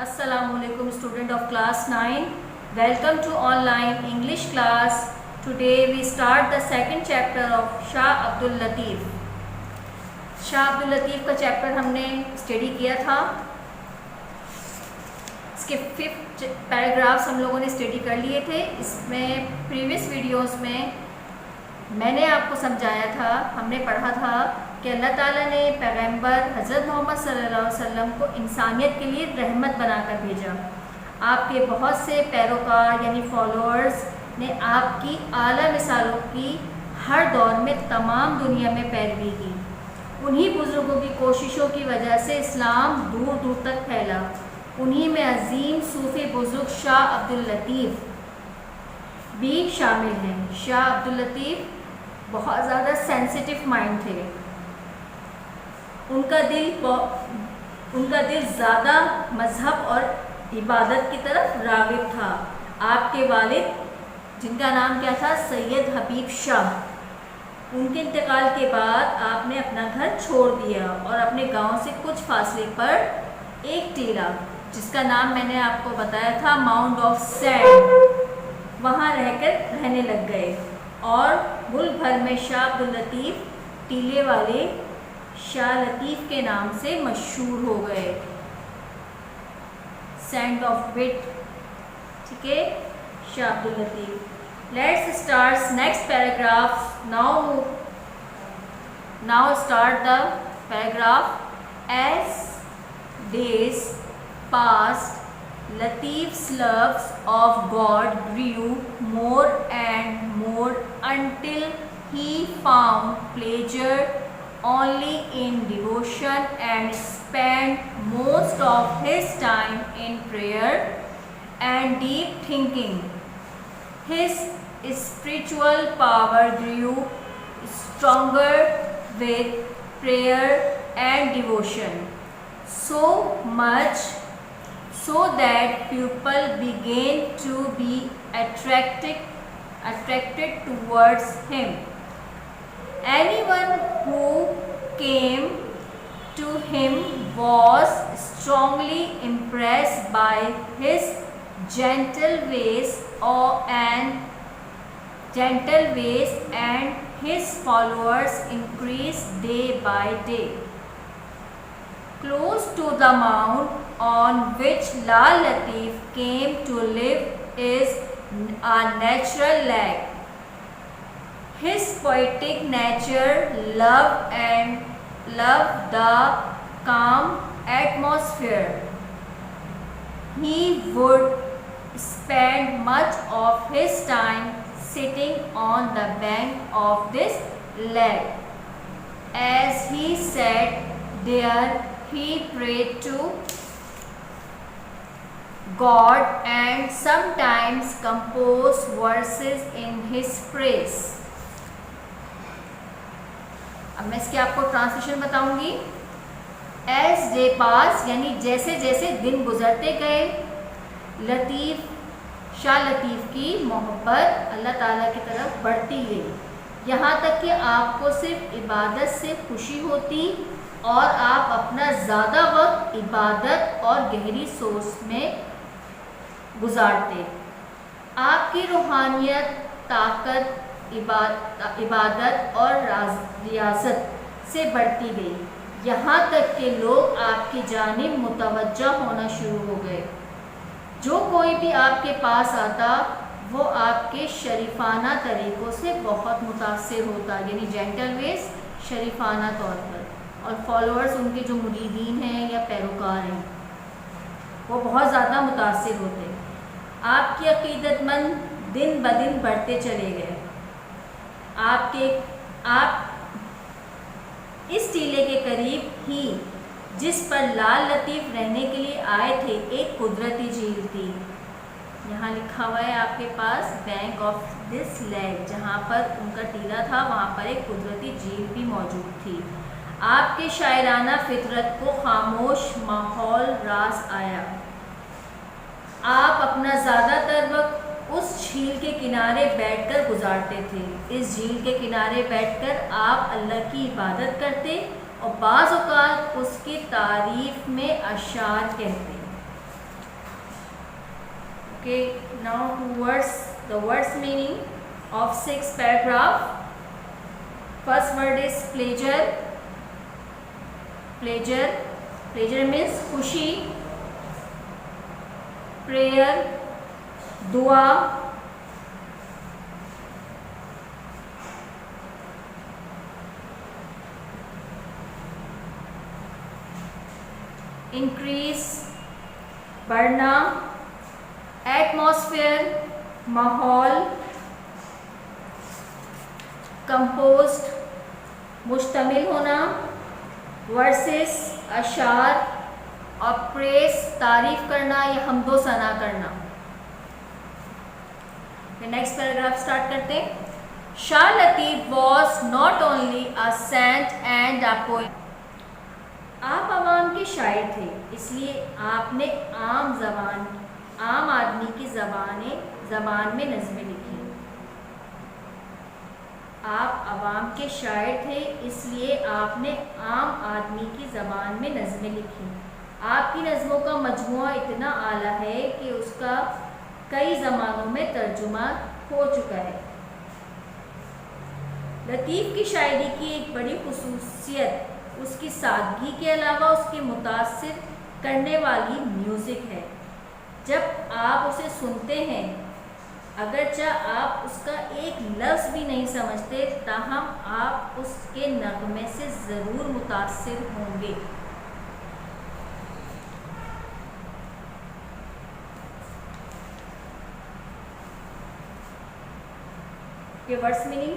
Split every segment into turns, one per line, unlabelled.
Assalamu alaikum student of class 9. Welcome to online English class. Today we start the second chapter of Shah Abdul Latif. Shah Abdul Latif का chapter हमने study किया था. इसके 5 paragraphs हम लोगों ने स्टडी कर लिए थे. इसमें प्रीवियस वीडियोस में मैंने आपको समझाया था, हमने पढ़ा था कि अल्लाह ताला ने पैगंबर हज़रत मोहम्मद सल्लल्लाहु अलैहि वसल्लम को इंसानियत के लिए रहमत बनाकर भेजा. आपके बहुत से पैरोकार यानी फॉलोअर्स ने आपकी आला मिसालों की हर दौर में तमाम दुनिया में पैरवी की. उन्हीं बुज़ुर्गों की कोशिशों की वजह से इस्लाम दूर दूर तक फैला. उन्हीं में अजीम सूफ़ी बुज़ुर्ग शाह अब्दुल लतीफ़ भी शामिल हैं. शाह अब्दुल लतीफ़ बहुत ज़्यादा सेंसिटिव माइंड थे. उनका दिल ज़्यादा मज़हब और इबादत की तरफ राग़िब था. आपके वालिद जिनका नाम क्या था, सैयद हबीब शाह, उनके इंतकाल के बाद आपने अपना घर छोड़ दिया और अपने गांव से कुछ फासले पर एक टीला जिसका नाम मैंने आपको बताया था माउंट ऑफ सैंड, वहाँ रहकर रहने लग गए और मुल्क भर में शाह अब्दुल लतीफ़ टीले वाले शाह लतीफ़ के नाम से मशहूर हो गए. सैंड ऑफ विट, ठीक है, Shah Abdul Latif. Let's start next paragraph. Now start the paragraph. As days passed, Latif's love of God grew more and more until he found pleasure only in devotion and spent most of his time in prayer and deep thinking. His spiritual power grew stronger with prayer and devotion, so much so that people began to be attracted towards him. Anyone who came to him was strongly impressed by his gentle ways and his followers increased day by day. Close to the mount on which Lal Latif came to live is a natural lake. His poetic nature loved the calm atmosphere. He would spend much of his time sitting on the bank of this lake. As he sat there, he prayed to God and sometimes composed verses in his praise. अब मैं इसके आपको translation बताऊंगी. As day passed यानी जैसे जैसे दिन गुजरते गए, शाह लतीफ़ की मोहब्बत अल्लाह ताला की तरफ बढ़ती गई, यहाँ तक कि आपको सिर्फ इबादत से खुशी होती और आप अपना ज़्यादा वक्त इबादत और गहरी सोच में गुजारते. आपकी रूहानियत, ताकत, इबादत और रियाजत से बढ़ती गई, यहाँ तक कि लोग आपकी जानिब मुतवज्जा होना शुरू हो गए. जो कोई भी आपके पास आता वो आपके शरीफाना तरीक़ों से बहुत मुतासिर होता, यानी जेंटल वेज, शरीफाना तौर पर. और फॉलोअर्स उनके जो मुरीदीन हैं या पैरोकार हैं वो बहुत ज़्यादा मुतासिर होते. आपकी अक़ीदतमंद दिन ब दिन बढ़ते चले गए. आप इस टीले के करीब ही जिस पर लाल लतीफ़ रहने के लिए आए थे एक कुदरती झील थी. यहाँ लिखा हुआ है आपके पास बैंक ऑफ दिस लेक, जहाँ पर उनका टीला था वहाँ पर एक कुदरती झील भी मौजूद थी. आपके शायराना फितरत को खामोश माहौल रास आया. आप अपना ज़्यादातर वक्त उस झील के किनारे बैठकर गुजारते थे. इस झील के किनारे बैठकर आप अल्लाह की इबादत करते और बाज़ औक़ात उसकी तारीफ़ में अशार कहते. Okay, now towards the words meaning of 6th paragraph. First word is pleasure. Pleasure means खुशी. Prayer, dua. Increase, बढ़ना. Atmosphere, माहौल. Composed, मुश्तमिल होना. Verses, अशार. और प्रेस, तारीफ करना या हमदो सना करना. नेक्स्ट पैराग्राफ स्टार्ट करते हैं. Shah Latif was not only a saint and a poet. आप आवाम के शायर थे, इसलिए आपने आम आदमी की ज़बान में नज़में लिखी. आप आवाम के शायर थे, इसलिए आपने आम आदमी की ज़बान में नज़में लिखी. आपकी नज़मों का मजमुआ इतना आला है कि उसका कई ज़मानों में तर्जुमा हो चुका है. लतीफ़ की शायरी की एक बड़ी खुसूसियत उसकी सादगी के अलावा उसकी मुतासिर करने वाली म्यूज़िक है. जब आप उसे सुनते हैं, अगरचे आप उसका एक लफ्ज़ भी नहीं समझते, ताहम आप उसके नगमे से ज़रूर मुतासिर होंगे. के वर्ड्स मीनिंग.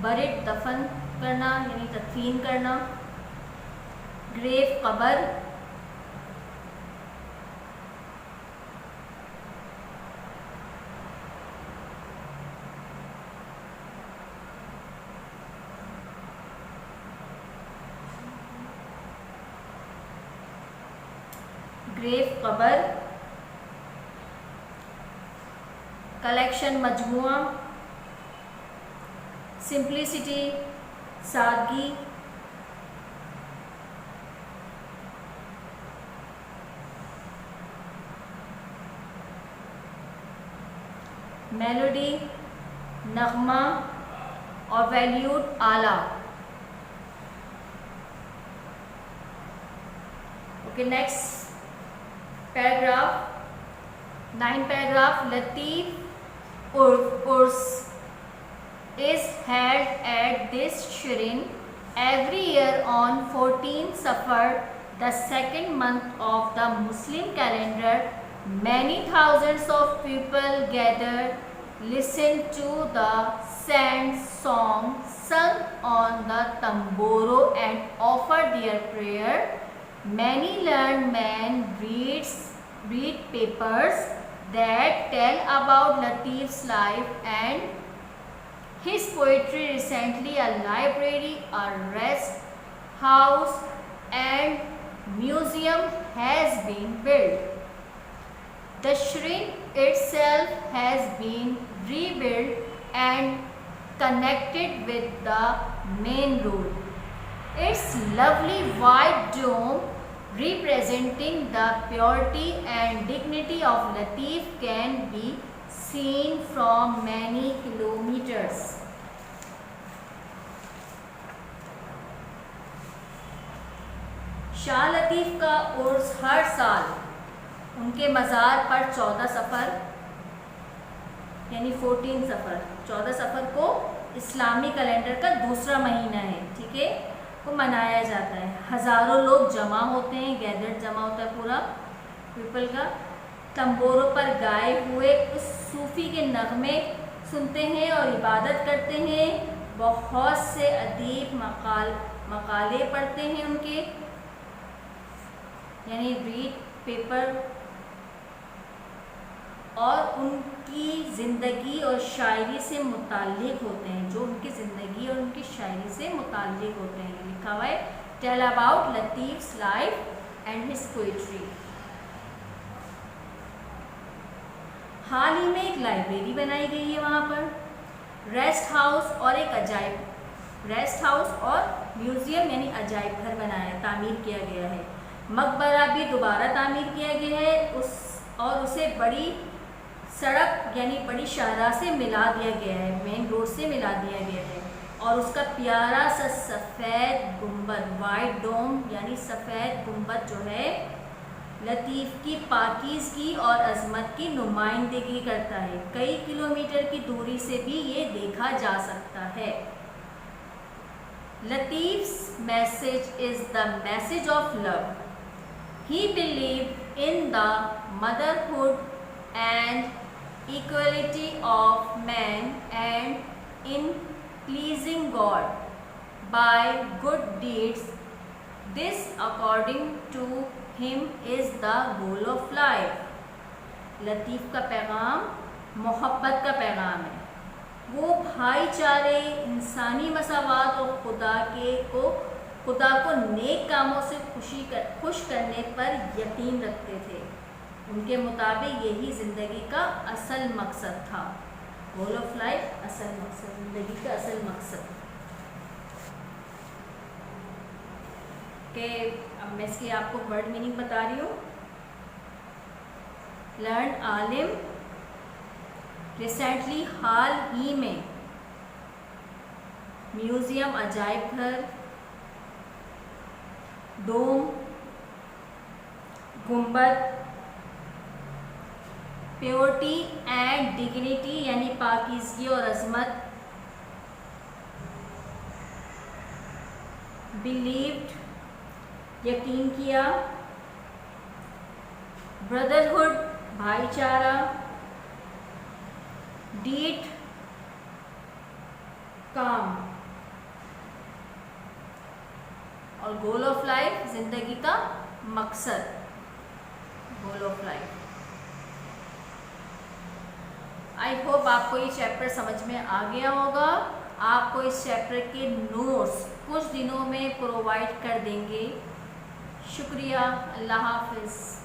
बरिड, दफन करना यानी तदफीन करना. ग्रेव, कब्र. ग्रेव, कब्र. कलेक्शन, मजमुआ. सिंप्लिसिटी, सादगी. मेलोडी, नगमा. और वैल्यूड, आला. Okay, next paragraph 9 paragraph. Latif Urs is held at this Shirin every year on 14 Safar, the second month of the Muslim calendar. Many thousands of people gather, listen to the sad song sung on the tamburo and offer their prayer. Many learned men read papers that tell about Latif's life and his poetry. Recently, a library, a rest house and museum has been built. The Shirin itself has been rebuilt and connected with the main road. Its lovely white dome, representing the purity and dignity of Latif, can be seen from many kilometers. Shah Latif का उर्स हर साल उनके मज़ार पर 14 सफ़र यानी 14 सफ़र 14 सफ़र को इस्लामी calendar का दूसरा महीना है, ठीक है, को मनाया जाता है. हज़ारों लोग जमा होते हैं, गैदर जमा होता है पूरा पीपल का. तंबोरों पर गाए हुए उस सूफ़ी के नगमे सुनते हैं और इबादत करते हैं. बहुत से अदीब मकाले पढ़ते हैं उनके, यानी रीड पेपर, और उनकी ज़िंदगी और शायरी से मुताल्लिक़ होते हैं, जो उनकी ज़िंदगी और उनकी शायरी से मुताल्लिक़ होते हैं. लिखा हुआ है tell about Latif's life and his poetry. हाल ही में एक लाइब्रेरी बनाई गई है वहाँ पर. रेस्ट हाउस और एक रेस्ट हाउस और म्यूज़ियम यानी अजायब घर बनाया है, तामीर किया गया है. मकबरा भी दोबारा तामीर किया गया है. اور اسے بڑی سڑک یعنی بڑی شاہراہ سے ملا دیا گیا ہے، مین روڈ سے ملا دیا گیا ہے، اور اس کا پیارا سا سفید گنبد، وائٹ ڈوم یعنی سفید گنبد جو ہے لطیف کی پاکیزگی اور عظمت کی نمائندگی کرتا ہے۔ کئی کلومیٹر کی دوری سے بھی یہ دیکھا جا سکتا ہے۔ Latif's message is the message of love. He believed in the motherhood and equality of man and in pleasing God by good deeds. This, according to him, is the goal of life. لطیف کا پیغام محبت کا پیغام ہے، وہ بھائی چارے، انسانی مساوات اور خدا کو نیک کاموں سے خوش کرنے پر یقین رکھتے تھے۔ ان کے مطابق یہی زندگی کا اصل مقصد تھا۔ گول آف لائف، اصل مقصد، زندگی کا اصل مقصد۔ کہ اب میں اس کی آپ کو ورڈ میننگ بتا رہی ہوں۔ لرن عالم، ریسنٹلی حال ہی میں، میوزیم عجائب گھر، ڈوم گنبد، پیورٹی اینڈ ڈگنیٹی یعنی پاکیزگی اور عظمت، بلیوڈ یقین کیا، بردرہڈ بھائی چارہ، ڈیٹ کام، اور گول آف لائف زندگی کا مقصد، goal of life. I hope آپ کو یہ چیپٹر سمجھ میں آ گیا ہوگا۔ آپ کو اس چیپٹر کے نوٹس کچھ دنوں میں پرووائڈ کر دیں گے۔ شکریہ، اللہ حافظ۔